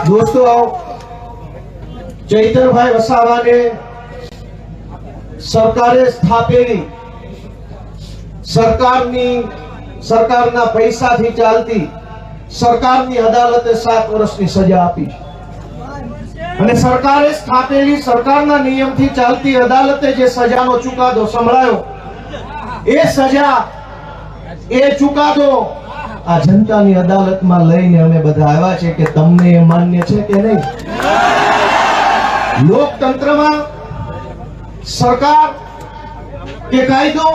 दोस्तों, चैतरभाई वसावाने सरकारे स्थापेली सरकारना पैसाथी चालती सरकारनी अदालते 7 वर्षनी सजा आपी અને સરકારે સ્થાપેલી સરકારના નિયમથી ચાલતી અદાલતે જે સજાનો ચુકાદો સંભળાયો એ સજા એ ચુકાદો આ જનતાની અદાલતમાં લઈને અમે બધા આવ્યા છે કે તમને એ માન્ય છે કે નહીં। લોકતંત્રમાં સરકાર કે કાયદો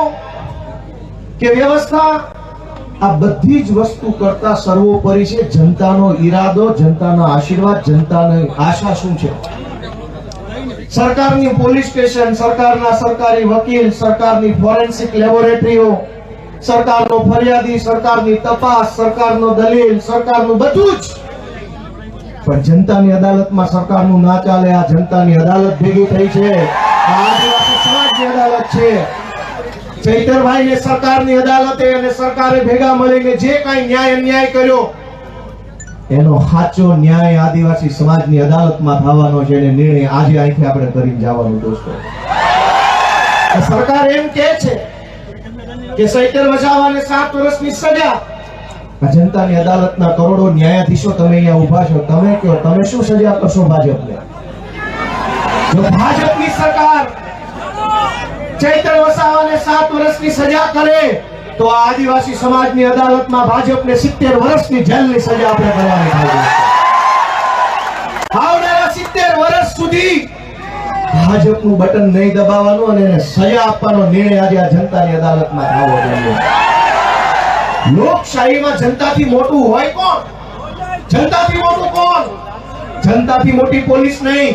કે વ્યવસ્થા આ બધી જ વસ્તુ કરતા સર્વોપરી છે જનતાનો ઈરાદો, જનતાના આશીર્વાદ, જનતાની આશા શું છે। સરકારની પોલીસ સ્ટેશન, સરકારના સરકારી વકીલ, સરકારની ફોરેન્સિક લેબોરેટરીઓ, સરકારનો ફરિયાદી, સરકારની તપાસ, સરકારનો દલીલ, સરકારનું બધું જ, પણ જનતાની અદાલતમાં સરકારનું ના ચાલે। આ જનતાની અદાલત ભેગી થઈ છે, આ આદિવાસી સમાજની અદાલત છે। ચૈતરભાઈ ને સરકારની અદાલતે અને સરકારે ભેગા મળીને જે કાંઈ ન્યાય અન્યાય કર્યો એનો સાચો ન્યાય આદિવાસી સમાજની અદાલતમાં થવાનો છે અને નિર્ણય આજે અહીંથી આપણે કરીને જવાનું। દોસ્તો, સરકાર એમ કહે છે કે ચૈતર વસાવાને 7 વર્ષની સજા, જનતાની અદાલતના કરોડો ન્યાયાધીશો તમે અહીંયા ઉભા છો, તમે કહો તમે શું સજા કરશો ભાજપને? જો ભાજપની સરકાર ચૈતર વસાવાને 7 વર્ષની સજા કરે તો આદિવાસી સમાજની અદાલતમાં ભાજપને 70 વર્ષની જેલની સજા આપણે કરવાની થાય। આવનારા 70 વર્ષ સુધી ભાજપનું બટન નહીં દબાવવાનું અને એને સજા આપવાનો નિર્ણય આજે આ જનતાની અદાલતમાં થવો જોઈએ। લોકશાહીમાં જનતાથી મોટું હોય કોણ? જનતાથી મોટું કોણ? જનતાથી મોટી પોલીસ નહીં,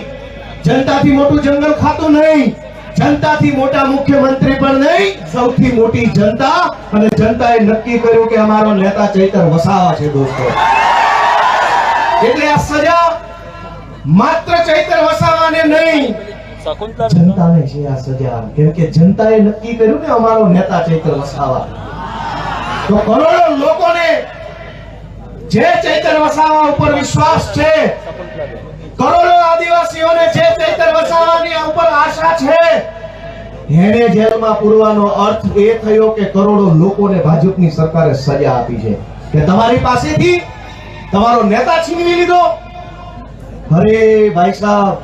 જનતાથી મોટું જંગલ ખાતું નહીં, જનતાથી મોટા મુખ્યમંત્રી પણ નહીં, સૌથી મોટી જનતા, અને જનતાએ નક્કી કર્યું કે અમારો નેતા ચૈતર વસાવા છે। દોસ્તો, એટલે આ સજા માત્ર ચૈતર વસાવાને નહીં, જનતાને છે આ સજા, કેમ કે જનતાએ નક્કી કર્યું કે અમારો નેતા ચૈતર વસાવા। તો કરોડો લોકોને જે ચૈતર વસાવા ઉપર વિશ્વાસ છે, કરોડો આદિવાસીઓને જે ચૈતર વસાવાની ઉપર આશા છે, એને જેલમાં પૂરવાનો અર્થ એ થયો કે કરોડો લોકોને ભાજપની સરકારે સજા આપી છે કે તમારી પાસેથી તમારો નેતા છીનવી લીધો। અરે ભાઈ સાહેબ,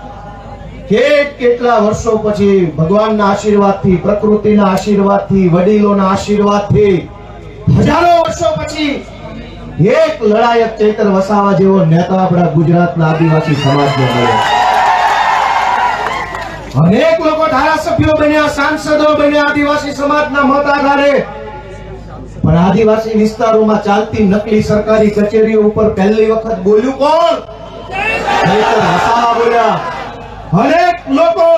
કેટલા વર્ષો પછી ભગવાનના આશીર્વાદથી, પ્રકૃતિના આશીર્વાદથી, વડીલોના આશીર્વાદથી, હજારો વર્ષો પછી એક લડાયક ચૈતર વસાવા જેવો નેતા આપણા ગુજરાતના આદિવાસી સમાજને મળ્યો। અનેક લોકો ધારાસભ્યો બન્યા, સાંસદો બન્યા આદિવાસી સમાજના મત આધારે, પણ આદિવાસી વિસ્તારોમાં ચાલતી નકલી સરકારી કચેરીઓ ઉપર પહેલી વખત બોલ્યું કોણ? ચૈતર વસાવા બોલ્યા। અનેક લોકો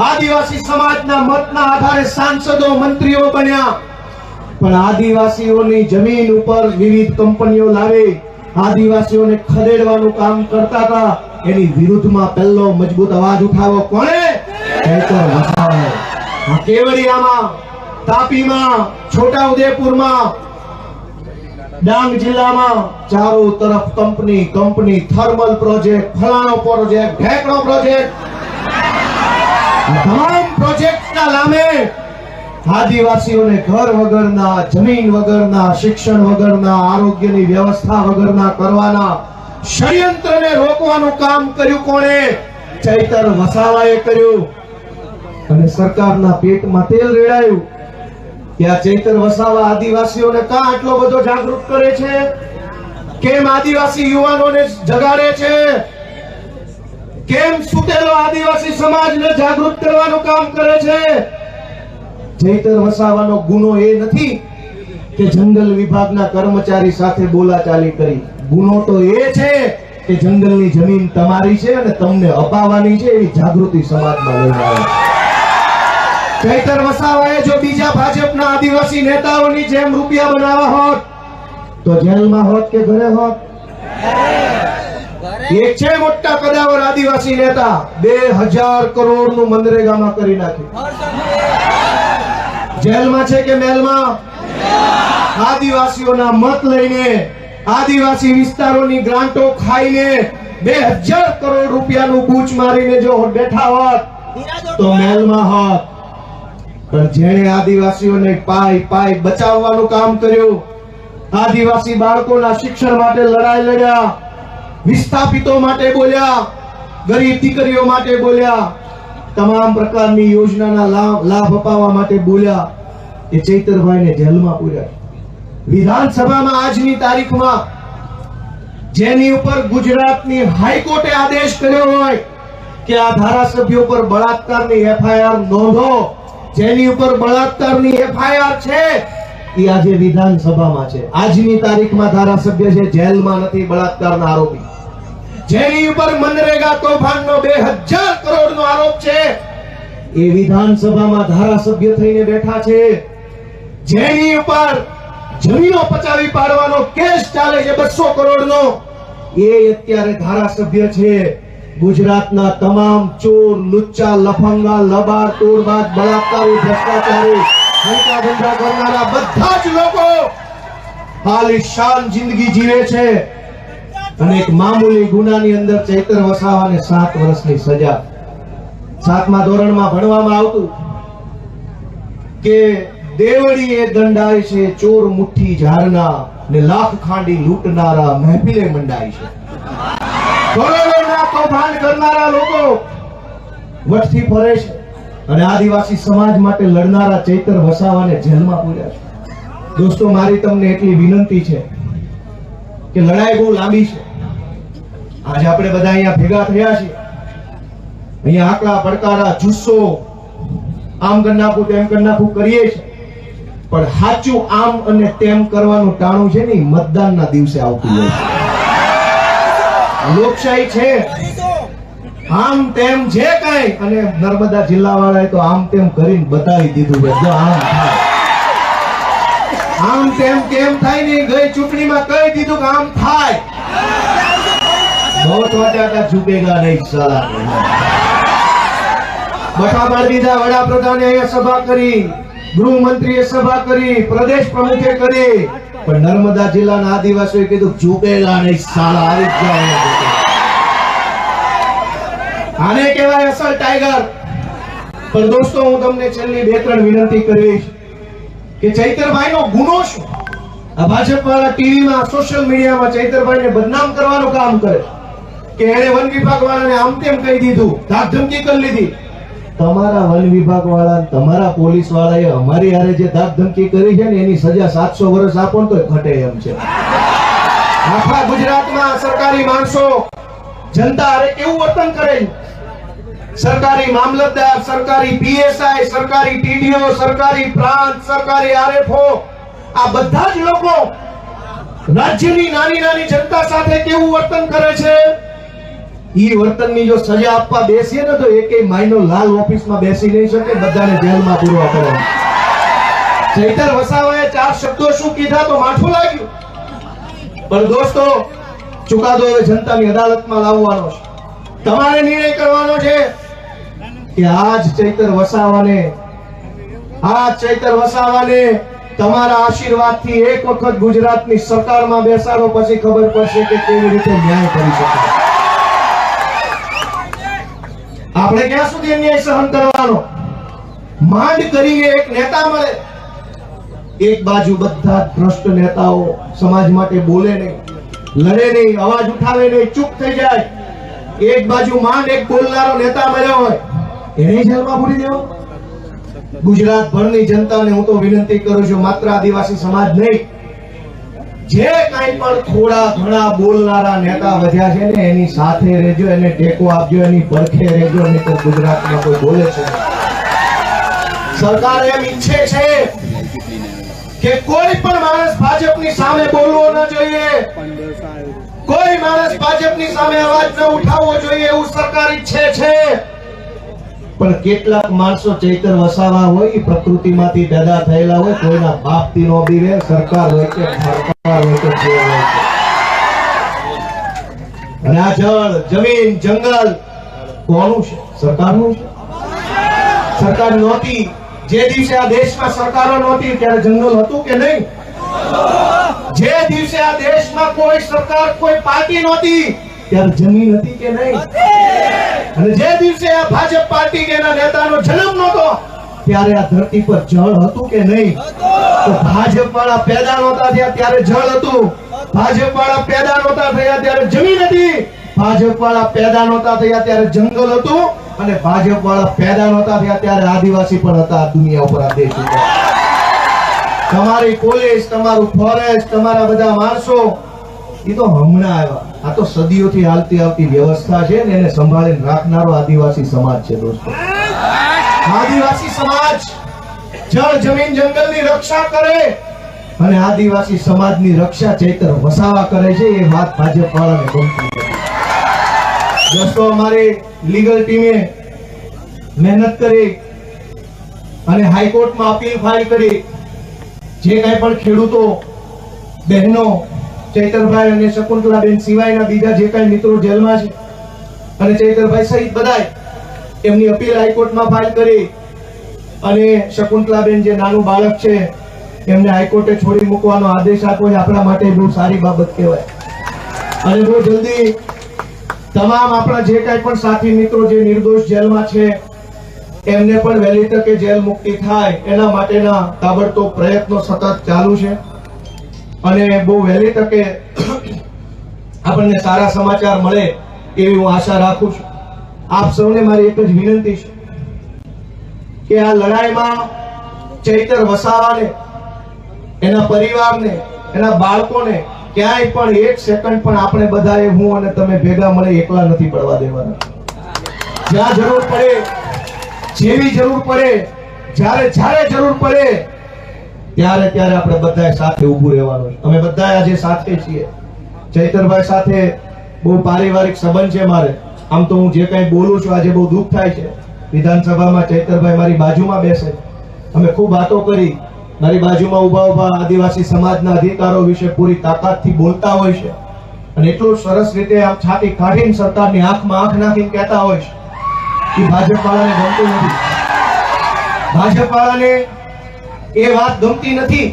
આદિવાસી સમાજના મતના આધારે સાંસદો, મંત્રીઓ બન્યા, પણ આદિવાસીઓની જમીન ઉપર વિવિધ કંપનીઓ લાવી આદિવાસીઓને ખદેડવાનું કામ કરતા હતા, એની વિરુદ્ધમાં પહેલો મજબૂત અવાજ ઉઠાવ્યો કોણે? ચૈતર વસાવાએ। કેવડિયામાં, તાપીમાં, છોટાઉદેપુરમાં, ડાંગ જિલ્લામાં ચારો તરફ કંપની, થર્મલ પ્રોજેક્ટ, ફલાણો પ્રોજેક્ટ, ઢેકણો પ્રોજેક્ટ, તમામ પ્રોજેક્ટના નામે આદિવાસીઓને ઘર વગરના, જમીન વગરના, શિક્ષણ વગરના, આરોગ્યની વ્યવસ્થા વગરના કરવાના ષડયંત્રને રોકવાનું કામ કર્યું કોણે? ચૈતર વસાવાએ કર્યું। અને સરકારના પેટમાં તેલ રેડાયું કે આ ચૈતર વસાવા આદિવાસીઓને કાં આટલો બધો જાગૃત કરે છે? કેમ આદિવાસી યુવાનોને જગાડે છે? કેમ સુતેલો આદિવાસી સમાજને જાગૃત કરવાનું કામ કરે છે? ચૈતર વસાવાનો ગુનો એ નથી કે જંગલ વિભાગના કર્મચારી સાથે બોલાચાલી કરી, ગુનો તો એ છે કે જંગલની જમીન તમારી છે અને તમને અપાવવાની છે એવી જાગૃતિ સમાજમાં લઈને આવે। ચૈતર વસાવાએ જો બીજા ભાજપના આદિવાસી નેતાઓની જેમ રૂપિયા બનાવવા હોત તો જેલમાં હોત કે ઘરે હોત? એક છે મોટા કદાવર આદિવાસી નેતા, 2000 કરોડનું મનરેગામાં કરી નાખ્યું। જેલમાં છે કે મેલમાં? આદિવાસીઓના મત લઈને, આદિવાસી વિસ્તારોની ગ્રાન્ટો ખાઈને 2000 કરોડ રૂપિયાનું બૂચ મારીને જો બેઠા હોત તો મહેલમાં હોત. પણ જેણે આદિવાસીઓને પાય પાય બચાવવાનું કામ કર્યું, આદિવાસી બાળકોના શિક્ષણ માટે લડાઈ લડ્યા, વિસ્થાપિતો માટે બોલ્યા, ગરીબ દીકરીઓ માટે બોલ્યા, તમામ પ્રકારની યોજનાના લાભ અપાવવા માટે બોલ્યા, એ ચૈતરભાઈને જેલમાં પૂર્યા. વિધાનસભામાં આજની તારીખમાં જેની ઉપર ગુજરાતની હાઈકોર્ટે આદેશ કર્યો હોય કે આ ધારાસભ્યો પર બળાત્કારની એફઆઈઆર નોંધો, જેની ઉપર બળાત્કારની એફઆઈઆર છે એ આજે વિધાનસભામાં છે. આજની તારીખમાં ધારાસભ્ય છે, જેલમાં નથી, બળાત્કારના આરોપી. જેની ઉપર મનરેગા કૌભાંડનો 2000 કરોડનો આરોપ છે એ વિધાનસભામાં ધારાસભ્ય થઈને બેઠા છે. જેની ઉપર જમીનો પચાવી પાડવાનો કેસ ચાલે છે 200 કરોડનો, એ અત્યારે ધારાસભ્ય છે. ગુજરાતના તમામ ચોર, લુચ્ચા, લફંગા, લબાડ, તોડબાજ, બળાત્કારી, ભ્રષ્ટાચારી, હલકા ધંધા કરનારા બધા જ લોકો આલીશાન જિંદગી જીવે છે. અને એક મામૂલી ગુનાની અંદર ચૈતર વસાવાને 7 વર્ષની સજા. 7મા ધોરણમાં ભણવામાં આવતું કે દેવડીએ દંડાય છે ચોર મુઠ્ઠી ઝારના, ને લાખ ખાંડી લૂંટનારા મહેફિલે મંડાય છે. કરોડોના કૌભાંડ કરનારા લોકો વટથી ફરે છે અને આદિવાસી સમાજ માટે લડનારા ચૈતર વસાવાને જેલમાં પૂર્યા છે. દોસ્તો, મારી તમને એટલી વિનંતી છે કે લડાઈ બહુ લાંબી છે. આજે આપણે બધા અહીંયા ભેગા થયા છીએ, અહીંયા આકડા પડકારા, જુસ્સો, આમ કરી નાખું તેમ કરી નાખું કરીએ છીએ, પણ સાચું આમ અને તેમ કરવાનું ટાણું છે ને મતદાનના દિવસે આવતું હોય છે. લોકશાહી છે, આમ તેમ જે કઈ, અને નર્મદા જિલ્લા વાળાએ તો આમ તેમ કરીને બતાવી દીધું છે. જો આમ થાય, આમ તેમ કેમ થાય ને, ગઈ ચૂંટણીમાં કહી દીધું કે આમ થાય. बहुत वाटा झुकेगा नहीं साला. બઠા પાડી દીધા. વડાપ્રધાને અહીંયા સભા કરી, ગૃહમંત્રીએ સભા કરી, પ્રદેશ પ્રમુખે કરી, પણ નર્મદા જિલ્લાના આદિવાસીઓએ કીધું ઝુકેગા નહીં સાલા. આવી જાય. આને કહેવાય અસલ ટાઈગર. પણ દોસ્તો, હું તમને છેલ્લી 2-3 વિનંતી કરીશ કે ચૈતરભાઈનો ગુનો શું? આ ભાજપ વાળા ટીવીમાં, સોશિયલ મીડિયામાં ચૈતરભાઈને બદનામ કરવાનું કામ કરે કે એને વન વિભાગ વાળાને આમ તેમ કહી દીધું, ધાકધમકી કરી લીધી. તમારા વન વિભાગ વાળા, તમારા પોલીસ વાળાએ અમારી હારે જે ધાકધમકી કરી છે ને એની સજા 700 વર્ષ આપો ને તો ઘટે એમ છે. આખા ગુજરાતમાં સરકારી માણસો જનતા હારે કેવું વર્તન કરે? સરકારી મામલતદાર, સરકારી પીએસઆઈ, સરકારી ટીડીઓ, સરકારી પ્રાંત, સરકારી આરએફઓ, આ બધા જ લોકો રાજ્યની નાની નાની જનતા સાથે કેવું વર્તન કરે છે? ઈ વર્તનની જો સજા આપવા બેસીએ ને તો એકેય માયનો લાલ ઓફિસમાં બેસી નહીં શકે, બધાને જેલમાં પૂરવા પડે. ચૈતર વસાવાએ 4 શબ્દો શું કીધા તો માઠું લાગ્યું. પણ દોસ્તો, ચુકાદો હવે જનતાની અદાલતમાં લાવવાનો છે. તમારે નિર્ણય કરવાનો છે કે આજ ચૈતર વસાવાને તમારા આશીર્વાદથી એક વખત ગુજરાતની સરકારમાં બેસાડો, પછી ખબર પડશે કે કેવી રીતે ન્યાય કરી શકાય. આપણે ક્યાં સુધી અન્યાય સહન કરવાનો? માંડ કરીને એક નેતા મળે, એક બાજુ બધા ભ્રષ્ટ નેતાઓ સમાજ માટે બોલે નહીં, લડે નહીં, અવાજ ઉઠાવે નહીં, ચૂપ થઈ જાય. એક બાજુ માંડ એક બોલનારો નેતા મળ્યો હોય, એને જેલમાં પૂરી દેવો. ગુજરાત ભરની જનતાને હું તો વિનંતી કરું છું, માત્ર આદિવાસી સમાજ નહીં, જે કાંઈ પણ થોડા ઘણા બોલનારા નેતા વધ્યા છે ને એની સાથે રહેજો, એને ટેકો આપજો, એની પડખે રહેજો, નહીંતર ગુજરાતમાં કોઈ બોલે છે. સરકાર એમ ઈચ્છે છે કે કોઈ પણ માણસ ભાજપની સામે બોલવો ન જોઈએ, કોઈ માણસ ભાજપની સામે અવાજ ન ઉઠાવવો જોઈએ, એવું સરકાર ઈચ્છે છે. પણ કેટલાક માણસો ચૈતર વસાવા હોય, પ્રકૃતિમાંથી પેદા થયેલા હોય, કોઈના બાપથી નો બીવે, સરકાર હોય કે સરકાર હોય કે જે હોય. અને આ જળ, જમીન, જંગલ કોનું છે? સરકારનું છે. સરકાર નહોતી, જે દિવસે આ દેશમાં સરકારો નહોતી ત્યારે જંગલ હતું કે નહીં? જે દિવસે આ દેશમાં કોઈ સરકાર, કોઈ પાર્ટી નહોતી ત્યારે જમીન હતી કે નહીં? અને જે દિવસે આ ભાજપ પાર્ટી કે એના નેતાનો જન્મ નહોતો ત્યારે આ ધરતી પર જળ હતું કે નહીં? તો ભાજપ વાળા પેદા નહોતા થયા ત્યારે જળ હતું, ભાજપ વાળા પેદા નહોતા થયા ત્યારે જમીન હતી, ભાજપ વાળા પેદા નહોતા થયા ત્યારે જંગલ હતું, અને ભાજપ વાળા પેદા નહોતા થયા ત્યારે આદિવાસી પણ હતા આ દુનિયા ઉપર, આ દેશ ઉપર. તમારી પોલીસ, તમારું ફોરેસ્ટ, તમારા બધા માણસો એ તો હમણાં આવ્યા. આ તો સદીઓથી હાલતી આવતી વ્યવસ્થા છે ને એને સંભાળીને રાખનારો આદિવાસી સમાજ છે દોસ્તો. આદિવાસી સમાજ જળ જમીન જંગલની રક્ષા કરે અને આદિવાસી સમાજની રક્ષા ચૈતર વસાવા કરે છે. એ વાત ભાજપ વાળાને ગમતી નથી દોસ્તો. અમારી લીગલ ટીમે મહેનત કરી અને હાઈકોર્ટમાં અપીલ ફાઇલ કરી. જે કાંઈ પણ ખેડૂતો બહેનો ચૈતરભાઈ અને શકુંતલાબેન સિવાયના બીજા જે કાંઈ મિત્રો જેલમાં છે અને ચૈતરભાઈ સહિત બધાય એમની અપીલ હાઈકોર્ટમાં ફાઇલ કરી અને શકુંતલાબેન જે નાનું બાળક છે એમને હાઈકોર્ટે છોડી મૂકવાનો આદેશ આપ્યો. આપણા માટે બહુ સારી બાબત કહેવાય. અને બહુ જલ્દી તમામ આપણા જે કાંઈ પણ સાથી મિત્રો જે નિર્દોષ જેલમાં છે એમને પણ વહેલી તકે જેલ મુક્તિ થાય એના માટેના તાબડતોબ પ્રયત્નો સતત ચાલુ છે. અને બહુ વહેલી તકે આપણને સારા સમાચાર મળે એવી હું આશા રાખું છું. આપ સૌને મારી એક જ વિનંતી છે કે આ લડાઈમાં ચૈતર વસાવાને, એના પરિવારને, એના બાળકોને ક્યાંય પણ એક સેકન્ડ પણ આપણે બધાએ, હું અને તમે ભેગા મળે એકલા નથી પડવા દેવાના. જ્યાં જરૂર પડે, જેવી જરૂર પડે, જ્યારે જરૂર પડે ત્યારે આપણે બધાએ સાથે ઊભું રહેવાનું છે. અમે બધા આજે સાથે છીએ. ચૈતરભાઈ સાથે બહુ પારિવારિક સંબંધ છે મારે. આમ તો હું જે કંઈ બોલું છું આજે બહુ દુઃખ થાય છે. વિધાનસભામાં ચૈતરભાઈ મારી બાજુમાં બેસે, અમે ખૂબ વાતો કરી, મારી બાજુમાં ઉભા આદિવાસી સમાજના અધિકારો વિશે પૂરી તાકાતથી બોલતા હોય છે અને એટલું સરસ રીતે આમ છાતી કાઢીને સરકારની આંખમાં આંખ નાખીને કહેતા હોય છે કે ભાજપ વાળાને ગમતું નથી. ભાજપ વાળાને એ વાત ગમતી નથી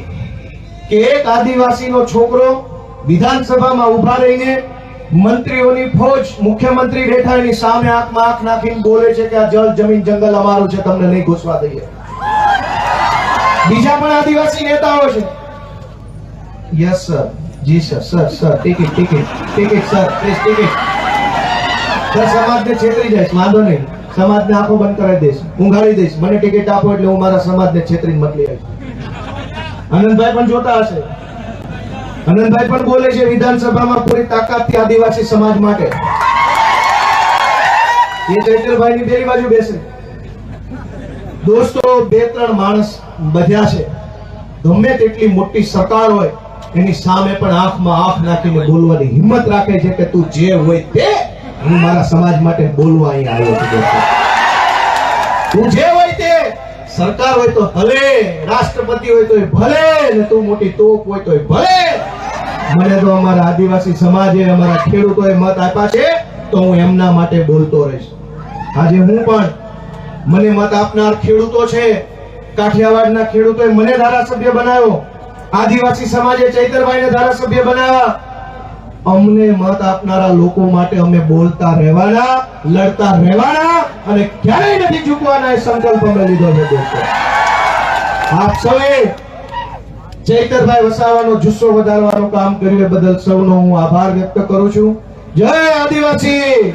કે એક આદિવાસીનો છોકરો વિધાનસભામાં ઉભા રહીને મંત્રીઓની ફોજ, મુખ્યમંત્રી બેઠા એની સામે આંખમાં આંખ નાખીને બોલે છે કે આ જળ જમીન જંગલ અમારું છે, તમને નહીં ઘૂસવા દઈએ. બીજા પણ આદિવાસી નેતાઓ છે. યસ સર, જી sir, sir ticket sir, please ticket. Sir સમાજને છેતરી જાય, વાંધો નહીં, સમાજને આંખો બંધ કરાવી દઈશ, ઊંઘાડી દઈશ. મને ટિકિટ આપો એટલે હું મારા સમાજને છેતરીને મોકલી આવીશ. આનંદભાઈ પણ જોતા હશે, આનંદભાઈ પણ બોલે છે વિધાનસભામાં પૂરી તાકાતથી આદિવાસી સમાજ માટે. એ ચૈતરભાઈની બેરી બાજુ બેસે. દોસ્તો, 2-3 માણસ બધ્યા છે. ગમે તેટલી મોટી સરકાર હોય એની સામે પણ આંખમાં આંખ નાખીને બોલવાની હિંમત રાખે છે કે તું જે હોય તે, હું મારા સમાજ માટે બોલવા અહીં આવ્યો છું. તું જે હોય તે, સરકાર હોય તો ભલે, રાષ્ટ્રપતિ હોય તો ભલે, ને તું મોટી તોપ હોય તો ભલે. મને તો અમારા આદિવાસી સમાજે, અમારા ખેડૂતોએ મત આપ્યા છે તો હું એમના માટે બોલતો રહીશ. આજે હું પણ, મને મત આપનાર ખેડૂતો છે, કાઠિયાવાડના ખેડૂતોએ મને ધારાસભ્ય બનાવ્યો, આદિવાસી સમાજે ચૈતરભાઈને ધારાસભ્ય બનાવ્યા. અમને મત આપનારા લોકો માટે અમે બોલતા રહેવાના, લડતા રહેવાના અને ક્યારેય નથી ઝૂકવાના એ સંકલ્પ અમે લીધો છે દોસ્તો. આપ સૌએ ચૈતરભાઈ વસાવાનો જુસ્સો વધારવાનું કામ કર્યું એ બદલ સૌનો હું આભાર વ્યક્ત કરું છું. જય આદિવાસી.